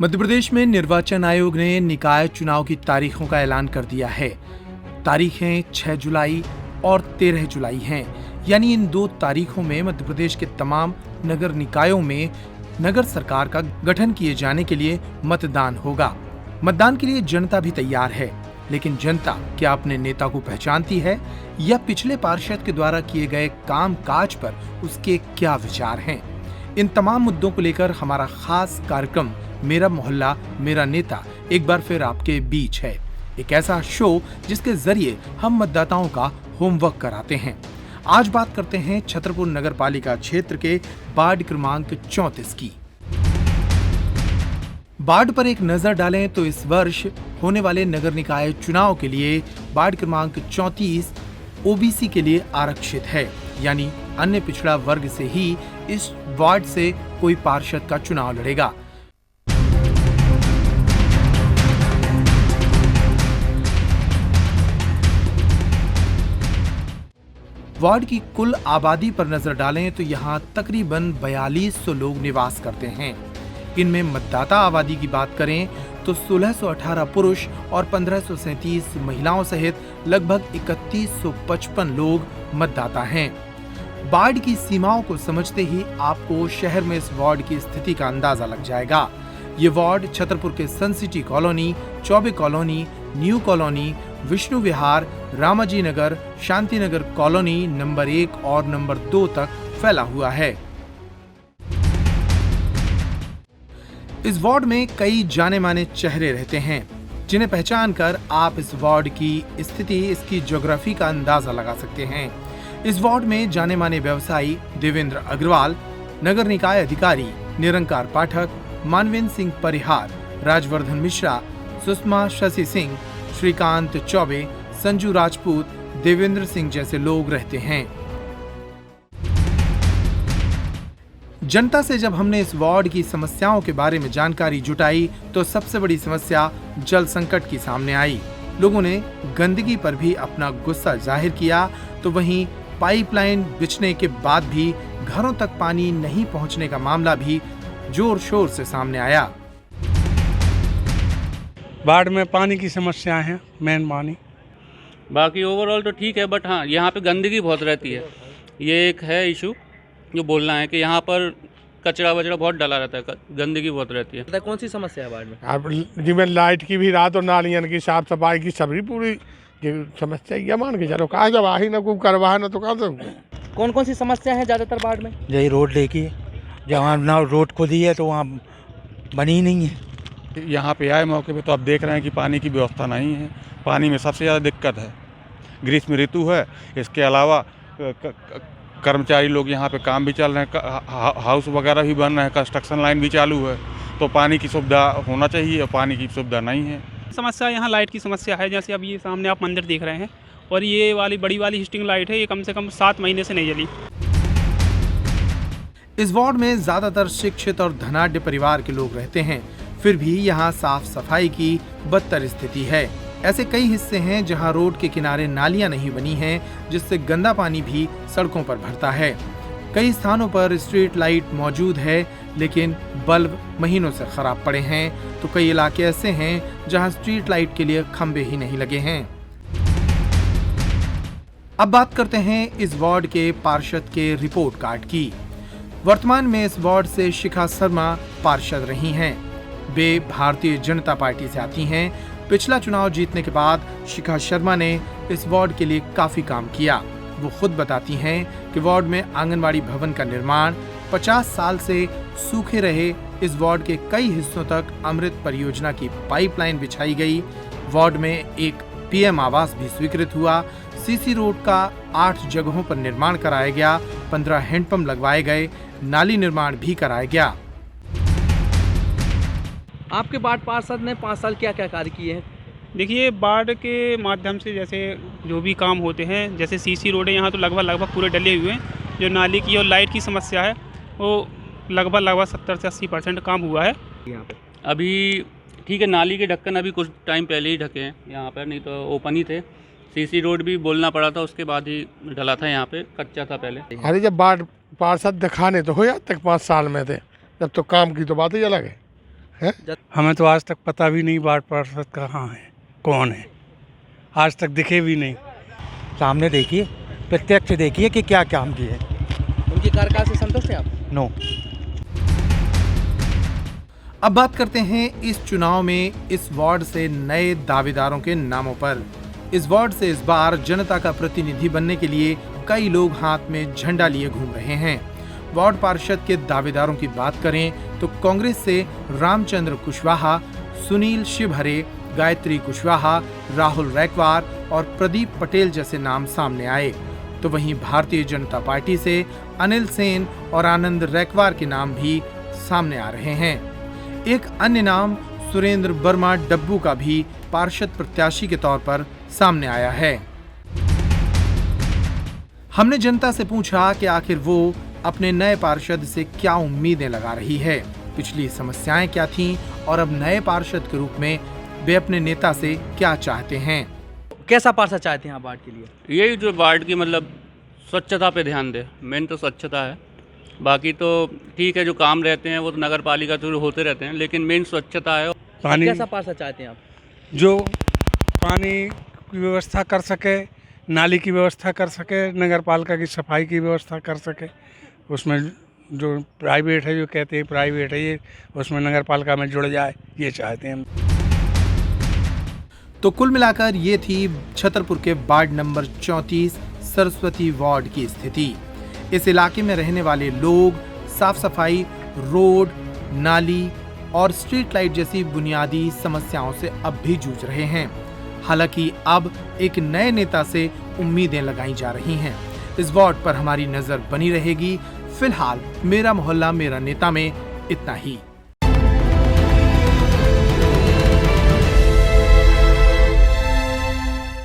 मध्य प्रदेश में निर्वाचन आयोग ने निकाय चुनाव की तारीखों का ऐलान कर दिया है। तारीखें 6 जुलाई और 13 जुलाई हैं। यानी इन 2 तारीखों में मध्य प्रदेश के तमाम नगर निकायों में नगर सरकार का गठन किए जाने के लिए मतदान होगा। मतदान के लिए जनता भी तैयार है, लेकिन जनता क्या अपने नेता को पहचानती है या पिछले पार्षद के द्वारा किए गए काम काज पर उसके क्या विचार हैं? इन तमाम मुद्दों को लेकर हमारा खास कार्यक्रम मेरा मोहल्ला मेरा नेता एक बार फिर आपके बीच है। एक ऐसा शो जिसके जरिए हम मतदाताओं का होमवर्क कराते हैं। आज बात करते हैं छतरपुर नगर पालिका क्षेत्र के वार्ड क्रमांक 34 की। वार्ड पर एक नजर डालें तो इस वर्ष होने वाले नगर निकाय चुनाव के लिए वार्ड क्रमांक 34 ओबीसी के लिए आरक्षित है, यानी अन्य पिछड़ा वर्ग से ही इस वार्ड से कोई पार्षद का चुनाव लड़ेगा। वार्ड की कुल आबादी पर नजर डालें तो यहाँ तकरीबन 4200 लोग निवास करते हैं। इनमें मतदाता आबादी की बात करें तो 1618 पुरुष और 1537 महिलाओं सहित लगभग 3155 लोग मतदाता हैं। वार्ड की सीमाओं को समझते ही आपको शहर में इस वार्ड की स्थिति का अंदाजा लग जाएगा। ये वार्ड छतरपुर के Sun City colony, Choubey colony, new colony, Vishnu Vihar, Ramaji Nagar, Shanti Nagar colony number 1 और नंबर 2 तक फैला हुआ है। इस वार्ड में कई जाने माने चेहरे रहते हैं, जिन्हें पहचान कर आप इस वार्ड की स्थिति, इसकी ज्योग्राफी का अंदाजा लगा सकते हैं। इस वार्ड में जाने माने व्यवसायी देवेंद्र अग्रवाल, नगर निकाय अधिकारी निरंकार पाठक, मानवेंद्र सिंह परिहार, राजवर्धन मिश्रा, सुषमा शशि सिंह, श्रीकांत चौबे, संजू राजपूत, देवेंद्र सिंह जैसे लोग रहते हैं। जनता से जब हमने इस वार्ड की समस्याओं के बारे में जानकारी जुटाई तो सबसे बड़ी समस्या जल संकट की सामने आई। लोगों ने गंदगी पर भी अपना गुस्सा जाहिर किया, तो वहीं पाइपलाइन बिछने के बाद भी घरों तक पानी नहीं पहुंचने का मामला भी जोर शोर से सामने आया। वार्ड में पानी की समस्या है, मेन पानी। बाकी ओवरऑल तो ठीक है, बट हाँ यहाँ पे गंदगी बहुत रहती है। ये एक है इशू जो बोलना है कि यहाँ पर कचरा वचड़ा बहुत डाला रहता है, गंदगी बहुत रहती है। कौन सी समस्या है वार्ड में? अब जिसमें लाइट की भी रात और नालियन की साफ सफाई की सभी पूरी समस्या ये मान के चलो, कहा जब ही ना कोई करवा ना तो कहा तो। कौन कौन सी समस्या है ज़्यादातर वार्ड में? यही रोड लेके जहाँ ना रोड खुदी है तो वहाँ बनी नहीं है। यहाँ पे आए मौके पे तो आप देख रहे हैं कि पानी की व्यवस्था नहीं है। पानी में सबसे ज़्यादा दिक्कत है। ग्रीष्म ऋतु है, इसके अलावा कर्मचारी लोग यहाँ पे काम भी चल रहे हैं, हाउस वगैरह भी बन रहे हैं, कंस्ट्रक्शन लाइन भी चालू है, तो पानी की सुविधा होना चाहिए और पानी की सुविधा नहीं है। समस्या यहाँ लाइट की समस्या है। जैसे अब ये सामने आप मंदिर देख रहे हैं और ये वाली बड़ी वाली हिस्टिंग लाइट है, ये कम से कम 7 महीने से नहीं जली। इस वार्ड में ज्यादातर शिक्षित और धनाढ्य परिवार के लोग रहते हैं, फिर भी यहाँ साफ सफाई की बदतर स्थिति है। ऐसे कई हिस्से हैं जहाँ रोड के किनारे नालियां नहीं बनी हैं, जिससे गंदा पानी भी सड़कों पर भरता है। कई स्थानों पर स्ट्रीट लाइट मौजूद है, लेकिन बल्ब महीनों से खराब पड़े हैं, तो कई इलाके ऐसे हैं जहाँ स्ट्रीट लाइट के लिए खंभे ही नहीं लगे हैं। अब बात करते हैं इस वार्ड के पार्षद के रिपोर्ट कार्ड की। वर्तमान में इस वार्ड से शिखा शर्मा पार्षद रही हैं। वे भारतीय जनता पार्टी से आती हैं। पिछला चुनाव जीतने के बाद शिखा शर्मा ने इस वार्ड के लिए काफी काम किया। वो खुद बताती हैं कि वार्ड में आंगनवाड़ी भवन का निर्माण, 50 साल से सूखे रहे इस वार्ड के कई हिस्सों तक अमृत परियोजना की पाइपलाइन बिछाई गई। वार्ड में एक पीएम आवास भी स्वीकृत हुआ। सीसी रोड का 8 जगहों पर निर्माण कराया गया। 15 हैंडपंप लगवाए गए। नाली निर्माण भी कराया गया। आपके वार्ड पार्षद ने 5 साल क्या क्या कार्य किए हैं? देखिए, वार्ड के माध्यम से जैसे जो भी काम होते हैं, जैसे सीसी रोड है यहाँ तो लगभग पूरे डले हुए हैं। जो नाली की और लाइट की समस्या है वो लगभग 70 से 80% काम हुआ है यहाँ पे। अभी ठीक है, नाली के ढक्कन अभी कुछ टाइम पहले ही ढके हैं यहाँ पर, नहीं तो ओपन ही थे। सीसी रोड भी बोलना पड़ा था, उसके बाद ही ढला था, यहाँ पे कच्चा था पहले। अरे जब वार्ड पार्षद दिखाने तो हो जाते 5 साल में थे, जब तो काम की तो बात ही अलग है। हमें तो आज तक पता भी नहीं वार्ड पार्षद कहाँ है, कौन है, आज तक दिखे भी नहीं। सामने देखिए, प्रत्यक्ष देखिए कि क्या काम किए। उनके कार्यकाल से संतुष्ट हैं आप? नो। अब बात करते हैं इस चुनाव में इस वार्ड से नए दावेदारों के नामों पर। इस वार्ड से इस बार जनता का प्रतिनिधि बनने के लिए कई लोग हाथ में झंडा लिए घूम रहे हैं। वार्ड पार्षद के दावेदारों की बात करें तो कांग्रेस से रामचंद्र कुशवाहा, सुनील शिवहरे, गायत्री कुशवाहा, राहुल रैकवार और प्रदीप पटेल जैसे नाम सामने आए, तो वहीं भारतीय जनता पार्टी से अनिल सेन और आनंद रैकवार के नाम भी सामने आ रहे हैं। एक अन्य नाम सुरेंद्र वर्मा डब्बू का भी पार्षद प्रत्याशी के तौर पर सामने आया है। हमने जनता से पूछा कि आखिर वो अपने नए पार्षद से क्या उम्मीदें लगा रही है, पिछली समस्याएं क्या थीं और अब नए पार्षद के रूप में वे अपने नेता से क्या चाहते हैं। कैसा पार्षद चाहते हैं आप वार्ड के लिए? यही जो वार्ड की मतलब स्वच्छता पे ध्यान दे, मेन तो स्वच्छता है। बाकी तो ठीक है, जो काम रहते हैं वो तो नगर पालिका थ्रू होते रहते हैं, लेकिन मेन स्वच्छता है। पानी, कैसा पार्षद चाहते हैं आप? जो पानी की व्यवस्था कर सके, नाली की व्यवस्था कर सके, नगर पालिका की सफाई की व्यवस्था कर सके। उसमें जो प्राइवेट है, जो कहते हैं प्राइवेट है, ये उसमें नगर पालिका में जुड़ जाए, ये चाहते हैं हम। तो कुल मिलाकर ये थी छतरपुर के वार्ड नंबर 34 सरस्वती वार्ड की स्थिति। इस इलाके में रहने वाले लोग साफ सफाई, रोड, नाली और स्ट्रीट लाइट जैसी बुनियादी समस्याओं से अब भी जूझ रहे हैं। हालांकि अब एक नए नेता से उम्मीदें लगाई जा रही हैं। इस वार्ड पर हमारी नजर बनी रहेगी। फिलहाल मेरा मोहल्ला मेरा नेता में इतना ही।